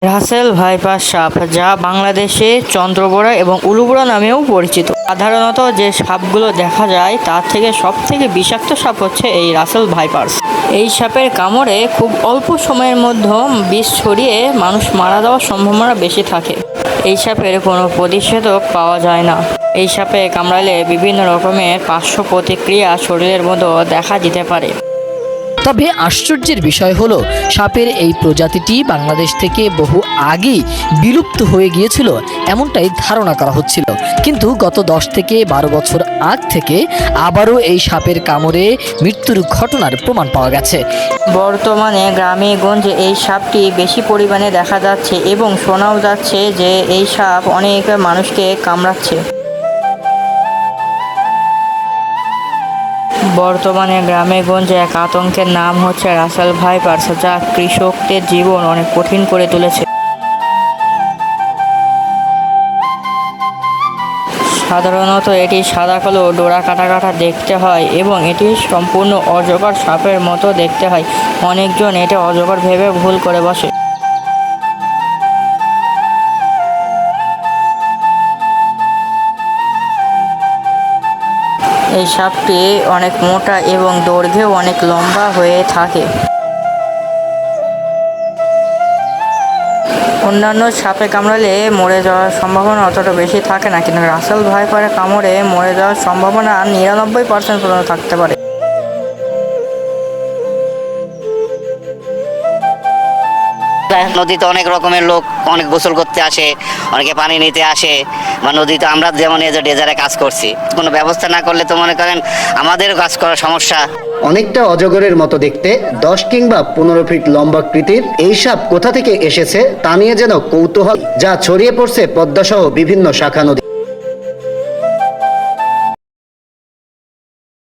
Russell viper সাপ, যা বাংলাদেশে চন্দ্রবোড়া এবং উলুবোড়া নামেও পরিচিত। সাধারণত যে সাপগুলো দেখা যায় তার থেকে সবথেকে বিষাক্ত সাপ হচ্ছে এই রাসেল ভাইপার্স। এই সাপের কামড়ে খুব অল্প সময়ের মধ্যে বিষ ছড়িয়ে মানুষ মারা যাওয়ার সম্ভাবনা বেশি থাকে। এই সাপের কোনো প্রতিষেধক পাওয়া যায় না। এই সাপে কামড়ালে বিভিন্ন রকমের পার্শ্ব প্রতিক্রিয়া শরীরের মধ্যে দেখা দিতে পারে। তবে আশ্চর্যের বিষয় হলো, সাপের এই প্রজাতিটি বাংলাদেশ থেকে বহু আগেই বিলুপ্ত হয়ে গিয়েছিল এমনটাই ধারণা করা হচ্ছিল। কিন্তু গত 10 থেকে 12 বছর আগ থেকে আবারও এই সাপের কামড়ে মৃত্যুর ঘটনার প্রমাণ পাওয়া গেছে। বর্তমানে গ্রামে গঞ্জে এই সাপটি বেশি পরিমাণে দেখা যাচ্ছে এবং শোনাও যাচ্ছে যে এই সাপ অনেক মানুষকে কামড়াচ্ছে। বর্তমানে গ্রামে গঞ্জে এক আতঙ্কের নাম হচ্ছে রাসেল ভাইপার্স, যা কৃষকদের জীবন অনেক কঠিন করে তুলেছে। সাধারণত এটি সাদা কালো ডোরা কাটা কাটা দেখতে হয় এবং এটি সম্পূর্ণ অজগর সাপের মতো দেখতে হয়। অনেকজন এটা অজগর ভেবে ভুল করে বসে। এই সাপটি অনেক মোটা এবং দৈর্ঘ্যেও অনেক লম্বা হয়ে থাকে। অন্যান্য সাপে কামড়ালে মরে যাওয়ার সম্ভাবনা অতটা বেশি থাকে না, কিন্তু রাসেল ভাইপারের কামড়ে মরে যাওয়ার সম্ভাবনা 99% পর্যন্ত থাকতে পারে। নদীতে অনেক রকমের লোক অনেক গোসল করতে আসে, অনেকে পানি নিতে আসে, বা নদীতে আমরা যেমন এই যে ডেজারে কাজ করছি, কোনো ব্যবস্থা না করলে তো মনে করেন আমাদেরও কাজ করার সমস্যা। অনেকটা অজগরের মতো দেখতে, 10 কিংবা 15 ফিট লম্বাকৃতির এই সাপ কোথা থেকে এসেছে তা নিয়ে যেন কৌতূহল, যা ছড়িয়ে পড়ছে পদ্মা সহ বিভিন্ন শাখা নদী।